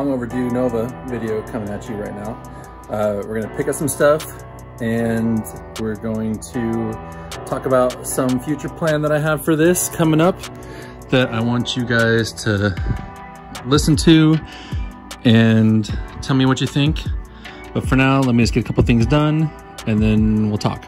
long overdue Nova video coming at you right now. We're gonna pick up some stuff and we're going to talk about some future plan that I have for this coming up that I want you guys to listen to and tell me what you think. But for now, let me just get a couple things done and then we'll talk.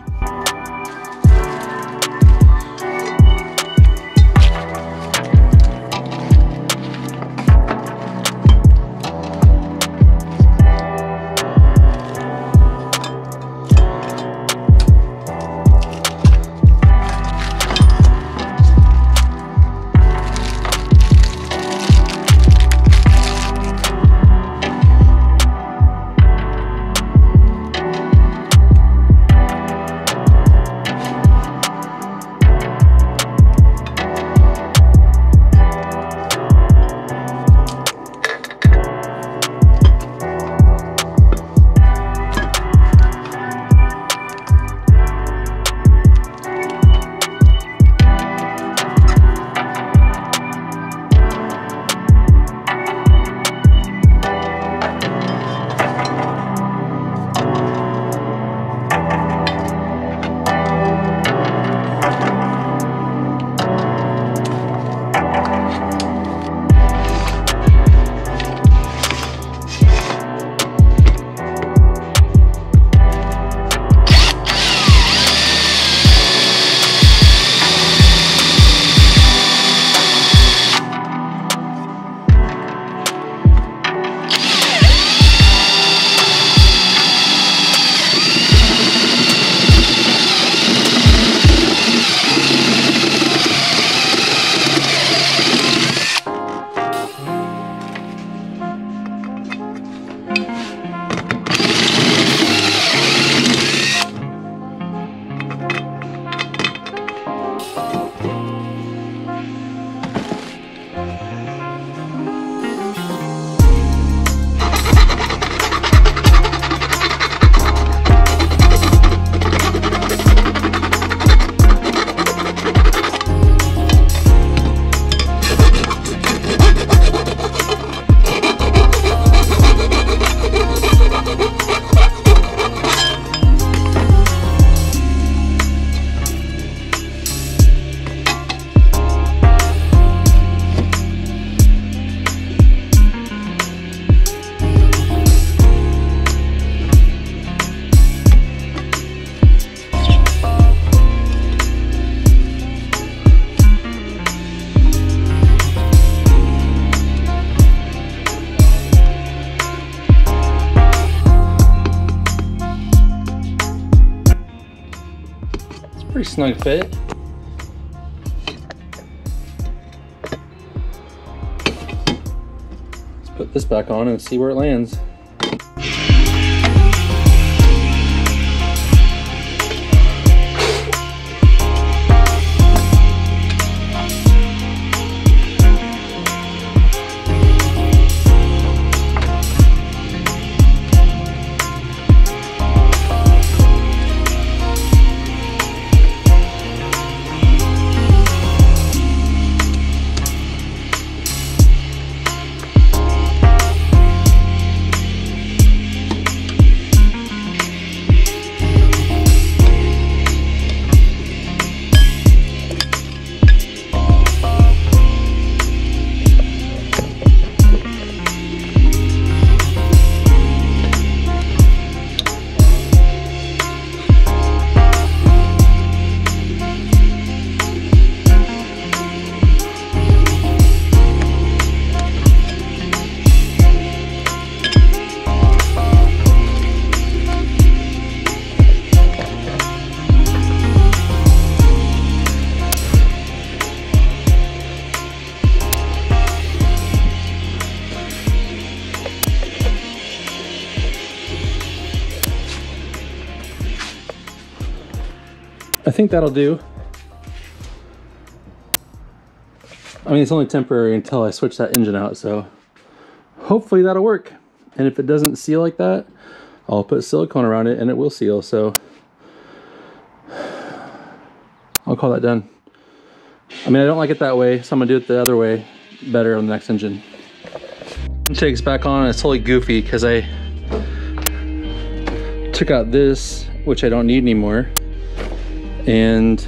Pretty snug fit. Let's put this back on and see where it lands. I think that'll do. I mean, it's only temporary until I switch that engine out, so hopefully that'll work. And if it doesn't seal like that, I'll put silicone around it and it will seal, so I'll call that done. I mean, I don't like it that way, so I'm gonna do it the other way better on the next engine. Intake's back on, and it's totally goofy because I took out this, which I don't need anymore. And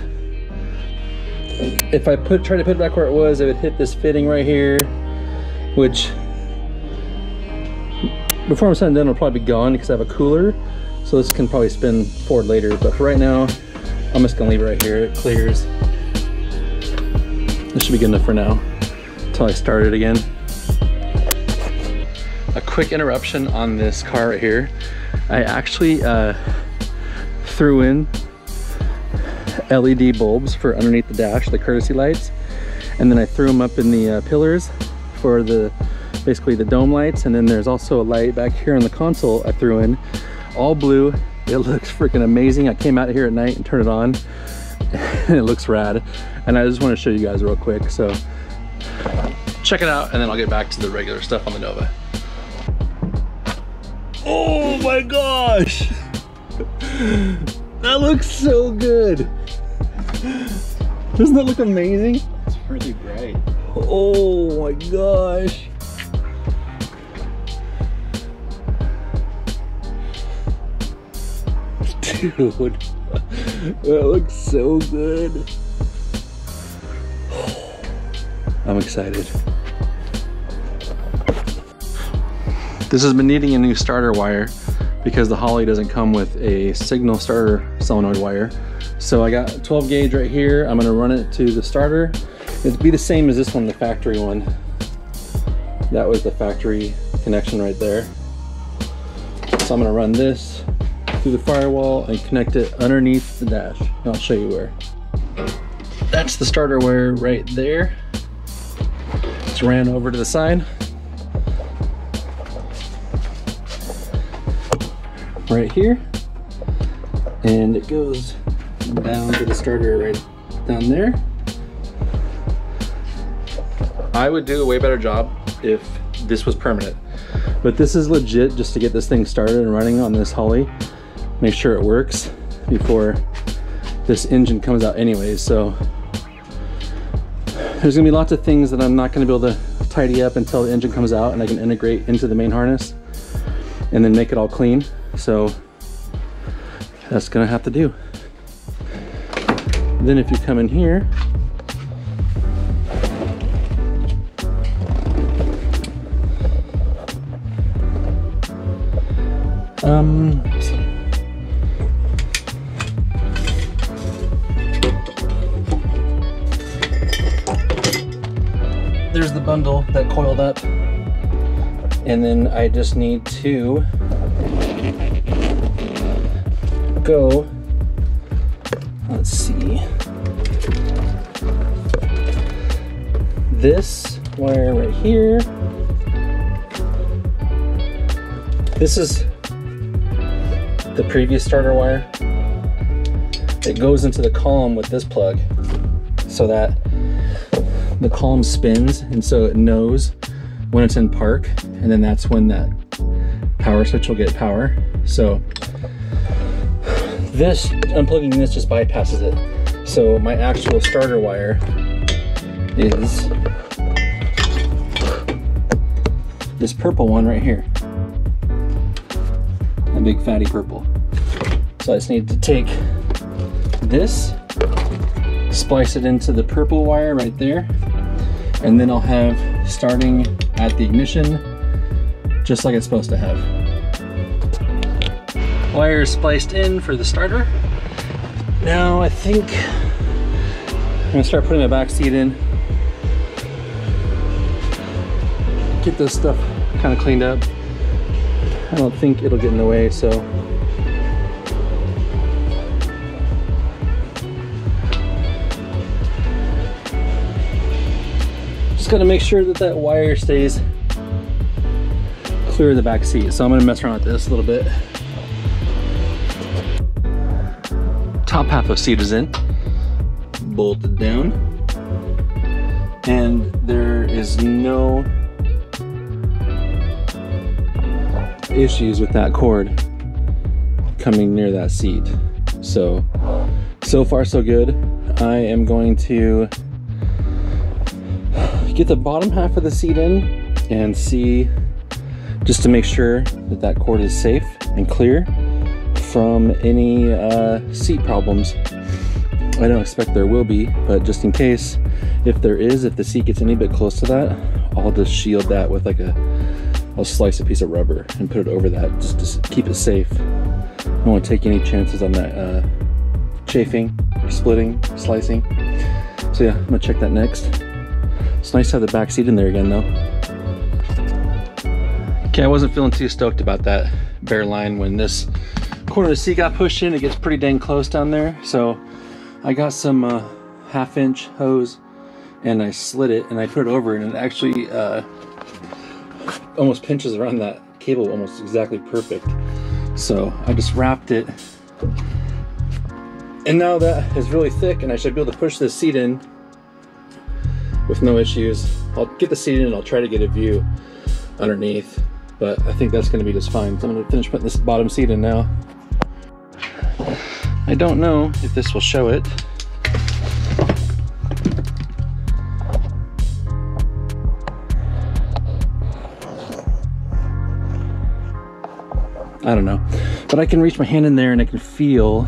if I try to put it back where it was, it would hit this fitting right here, which before I'm said and done, it'll probably be gone because I have a cooler. So this can probably spin forward later, but for right now, I'm just gonna leave it right here. It clears. This should be good enough for now until I start it again. A quick interruption on this car right here. I actually threw in LED bulbs for underneath the dash, the courtesy lights, and then I threw them up in the pillars for basically the dome lights, and then there's also a light back here on the console I threw in, all blue. It looks freaking amazing. I came out here at night and turned it on, and it looks rad. And I just want to show you guys real quick, so check it out, and then I'll get back to the regular stuff on the Nova. Oh my gosh! That looks so good! Doesn't that look amazing? It's really bright. Oh my gosh! Dude, that looks so good. I'm excited. This has been needing a new starter wire because the Holley doesn't come with a signal starter solenoid wire. So I got 12 gauge right here. I'm gonna run it to the starter. It'd be the same as this one, the factory one. That was the factory connection right there. So I'm gonna run this through the firewall and connect it underneath the dash. And I'll show you where. That's the starter wire right there. It's ran over to the side. Right here. And it goes down to the starter right down there. I would do a way better job if this was permanent, but this is legit just to get this thing started and running on this Holley. Make sure it works before this engine comes out anyways. So there's gonna be lots of things that I'm not gonna be able to tidy up until the engine comes out and I can integrate into the main harness and then make it all clean. So that's gonna have to do. Then if you come in here, there's the bundle that coiled up, and then I just need to go, let's see, this wire right here, this is the previous starter wire. It goes into the column with this plug so that the column spins, and so it knows when it's in park, and then that's when that power switch will get power. So this, unplugging this just bypasses it. So my actual starter wire is this purple one right here. A big fatty purple. So I just need to take this, splice it into the purple wire right there, and then I'll have starting at the ignition just like it's supposed to have. Wire is spliced in for the starter. Now I think I'm gonna start putting my back seat in. Get this stuff kind of cleaned up. I don't think it'll get in the way, so. Just gotta make sure that that wire stays clear of the back seat. So I'm gonna mess around with this a little bit. Top half of seat is in, bolted down, and there is no issues with that cord coming near that seat. So far so good. I am going to get the bottom half of the seat in and see just to make sure that that cord is safe and clear from any seat problems. I don't expect there will be, but just in case, if there is, if the seat gets any bit close to that, I'll just shield that with like I'll slice a piece of rubber and put it over that just to keep it safe. I don't want to take any chances on that chafing, or splitting, slicing. So yeah, I'm gonna check that next. It's nice to have the back seat in there again though. Okay, I wasn't feeling too stoked about that bare line when this corner of the seat got pushed in. It gets pretty dang close down there. So I got some 1/2-inch hose and I slid it and I put it over, and it actually almost pinches around that cable almost exactly perfect. So I just wrapped it, and now that is really thick and I should be able to push this seat in with no issues. I'll get the seat in and I'll try to get a view underneath, but I think that's going to be just fine. So I'm going to finish putting this bottom seat in now. I don't know if this will show it. I don't know, but I can reach my hand in there and I can feel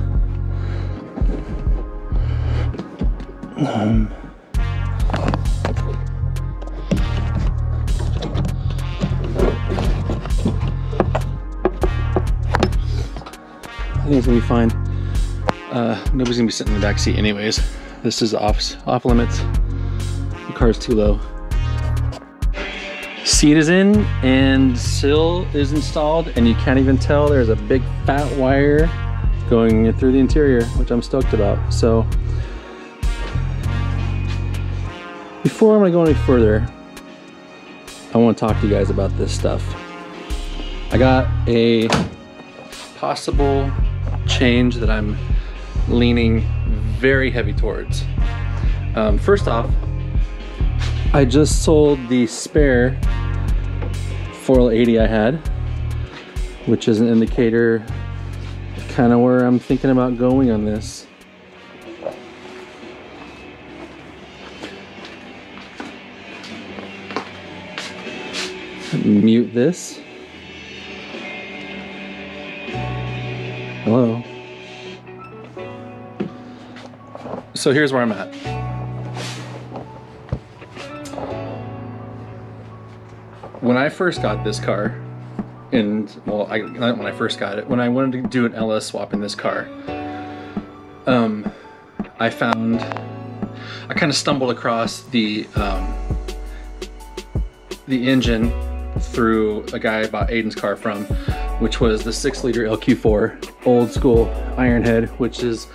I think it's gonna be fine. Nobody's gonna be sitting in the back seat anyways. This is off limits. The car's too low. Seat is in and sill is installed, and you can't even tell there's a big fat wire going through the interior, which I'm stoked about. So before I'm gonna go any further, I want to talk to you guys about this stuff. I got a possible change that I'm leaning very heavy towards. First off, I just sold the spare 4L80 I had, which is an indicator kind of where I'm thinking about going on this. Mute this. Hello. So here's where I'm at. When I first got this car, and well, not when I first got it, when I wanted to do an LS swap in this car, I kind of stumbled across the engine through a guy I bought Aiden's car from, which was the 6-liter LQ4 old school iron head, which is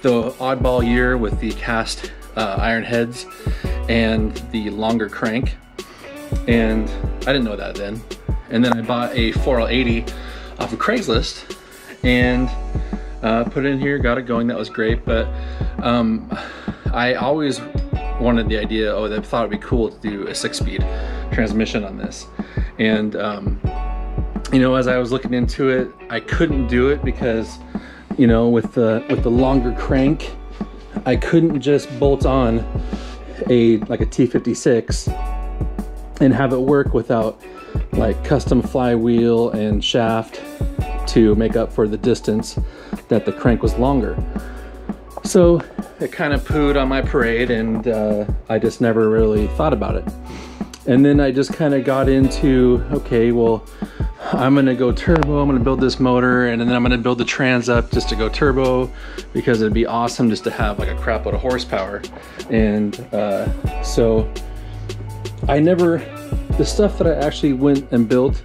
the oddball year with the cast iron heads and the longer crank. And I didn't know that then. And then I bought a 4L80 off of Craigslist and put it in here, got it going. That was great. But I always wanted the idea, I thought it'd be cool to do a 6-speed transmission on this. And you know, as I was looking into it, I couldn't do it because, you know, with the longer crank, I couldn't just bolt on like a T56 and have it work without like custom flywheel and shaft to make up for the distance that the crank was longer. So it kind of pooed on my parade, and I just never really thought about it. And then I just kind of got into, okay, well, I'm gonna go turbo, I'm gonna build this motor, and then I'm gonna build the trans up just to go turbo, because it'd be awesome just to have like a crap load of horsepower. And so I never, the stuff that I actually went and built,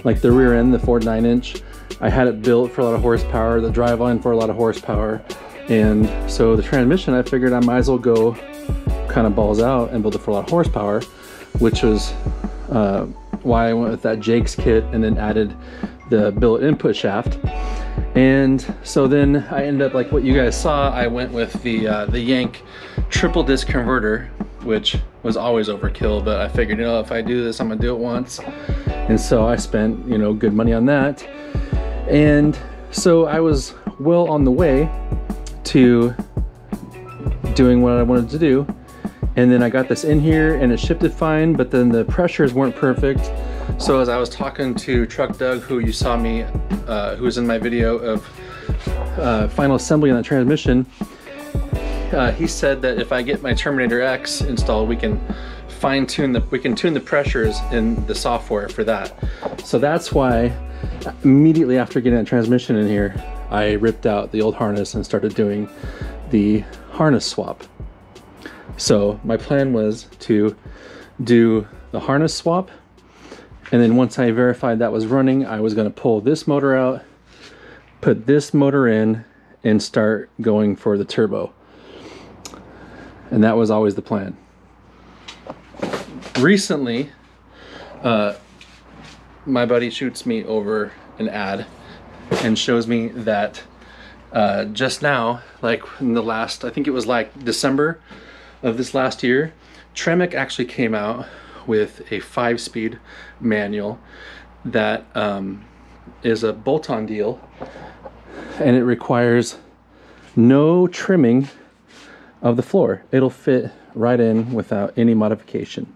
like the rear end, the Ford 9-inch, I had it built for a lot of horsepower, the driveline for a lot of horsepower. And so the transmission, I figured I might as well go kind of balls out and build it for a lot of horsepower, which was why I went with that Jake's kit and then added the billet input shaft. And so then I ended up, like what you guys saw, I went with the Yank triple disc converter, which was always overkill, but I figured, you know, if I do this, I'm gonna do it once. And so I spent, you know, good money on that. And so I was well on the way to doing what I wanted to do. And then I got this in here and it shifted fine, but then the pressures weren't perfect. So as I was talking to Truck Doug, who you saw me, who was in my video of final assembly on the transmission, he said that if I get my Terminator X installed, we can tune the pressures in the software for that. So that's why immediately after getting that transmission in here, I ripped out the old harness and started doing the harness swap. So my plan was to do the harness swap, and then once I verified that was running, I was going to pull this motor out, put this motor in, and start going for the turbo. And that was always the plan. Recently, my buddy shoots me over an ad and shows me that just now, like in the last, I think it was like December of this last year, Tremec actually came out with a 5-speed manual that is a bolt-on deal, and it requires no trimming of the floor. It'll fit right in without any modification.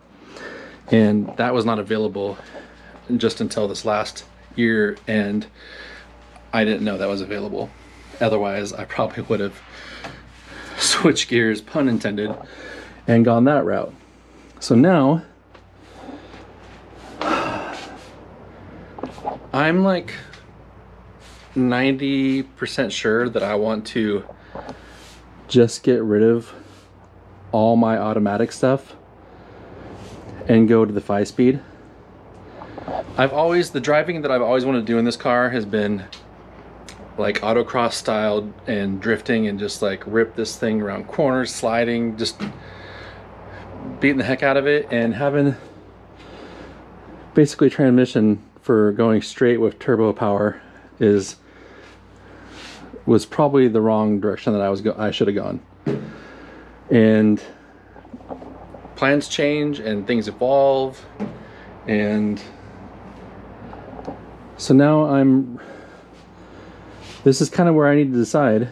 And that was not available just until this last year, and I didn't know that was available. Otherwise, I probably would have switched gears, pun intended, and gone that route. So now, I'm like 90% sure that I want to just get rid of all my automatic stuff and go to the 5-speed. The driving that I've always wanted to do in this car has been like autocross style and drifting, and just like rip this thing around corners, sliding, just beating the heck out of it. And having basically transmission for going straight with turbo power was probably the wrong direction that I should have gone. And plans change and things evolve, and so now this is kind of where I need to decide.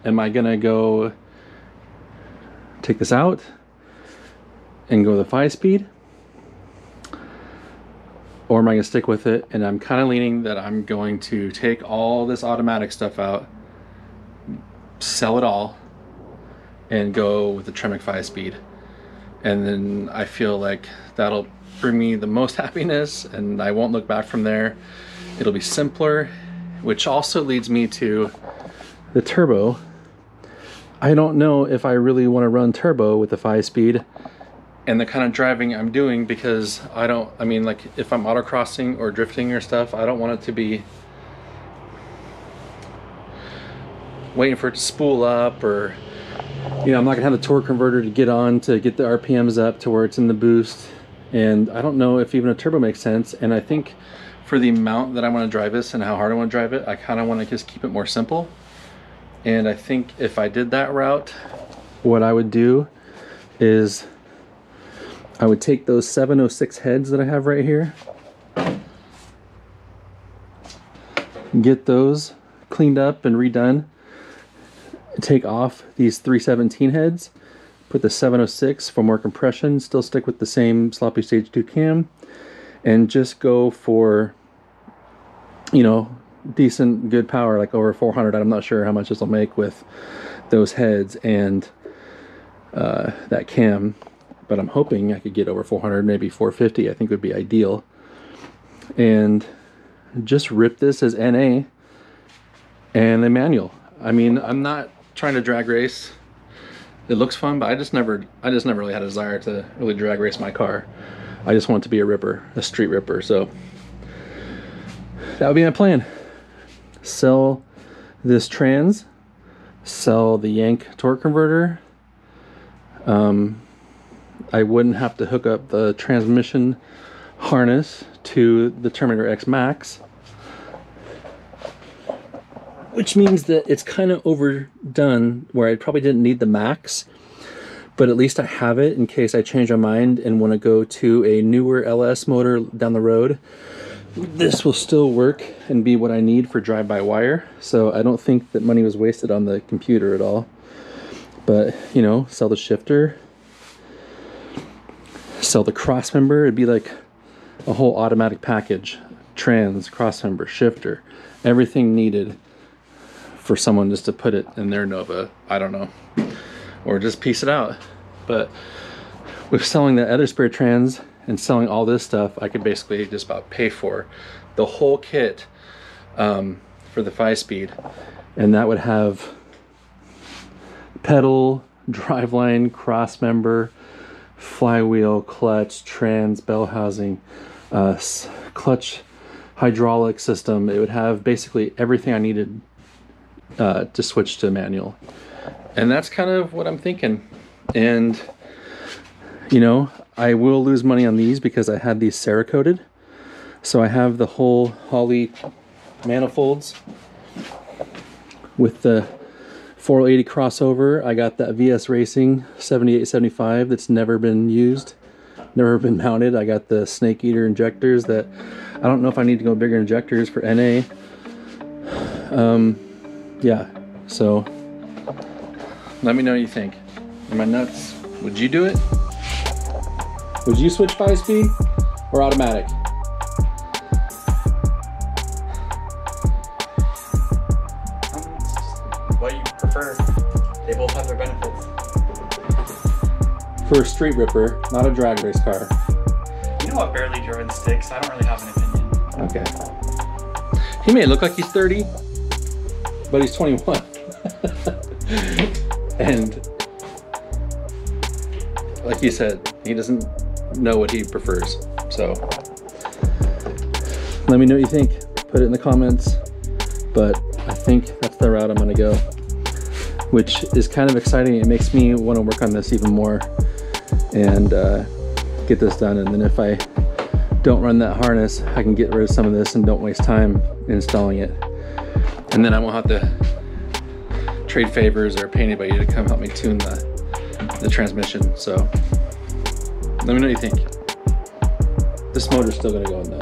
Am I gonna go take this out and go the 5-speed, or am I gonna stick with it? And I'm kind of leaning that I'm going to take all this automatic stuff out, sell it all, and go with the Tremec 5-speed. And then I feel like that'll bring me the most happiness, and I won't look back from there. It'll be simpler, which also leads me to the turbo. I don't know if I really want to run turbo with the 5-speed and the kind of driving I'm doing, because I mean, like if I'm autocrossing or drifting or stuff, I don't want it to be waiting for it to spool up, or you know, I'm not gonna have the torque converter to get on to get the RPMs up to where it's in the boost. And I don't know if even a turbo makes sense. And I think for the amount that I want to drive this and how hard I want to drive it, I kind of want to just keep it more simple. And I think if I did that route, what I would do is I would take those 706 heads that I have right here, get those cleaned up and redone, take off these 317 heads, put the 706 for more compression, still stick with the same sloppy stage 2 cam, and just go for, you know, decent good power, like over 400. I'm not sure how much this will make with those heads and that cam, but I'm hoping I could get over 400, maybe 450. I think would be ideal. And just rip this as NA and a manual. I mean, I'm not trying to drag race. It looks fun, but I just never really had a desire to really drag race my car. I just want it to be a ripper, a street ripper. So that would be my plan. Sell this trans, sell the Yank torque converter. I wouldn't have to hook up the transmission harness to the Terminator X Max, which means that it's kind of overdone, where I probably didn't need the Max, but at least I have it in case I change my mind and want to go to a newer LS motor down the road. This will still work and be what I need for drive-by-wire, so I don't think that money was wasted on the computer at all. But, you know, sell the shifter, sell the cross member. It'd be like a whole automatic package, trans, crossmember, shifter, everything needed for someone just to put it in their Nova, I don't know, or just piece it out. But with selling the other spare trans and selling all this stuff, I could basically just about pay for the whole kit for the 5-speed, and that would have pedal, driveline, crossmember, flywheel, clutch, trans, bell housing, clutch hydraulic system. It would have basically everything I needed to switch to manual. And that's kind of what I'm thinking. And you know, I will lose money on these because I had these Cerakoted. So I have the whole Holley manifolds with the 480 crossover. I got that VS Racing 7875 that's never been used, never been mounted. I got the Snake Eater injectors that I don't know if I need to go bigger injectors for NA. Yeah, so let me know what you think. Am I nuts? Would you do it? Would you switch 5-speed or automatic? What you prefer? They both have their benefits. For a street ripper, not a drag race car. You know what barely driven sticks? I don't really have an opinion. Okay. He may look like he's 30, but he's 21. And like you said, he doesn't know what he prefers. So let me know what you think. Put it in the comments. But I think that's the route I'm gonna go, which is kind of exciting. It makes me want to work on this even more and get this done. And then if I don't run that harness, I can get rid of some of this and don't waste time installing it. And then I won't have to trade favors or pay anybody to come help me tune the transmission. So let me know what you think. This motor's still gonna go in though.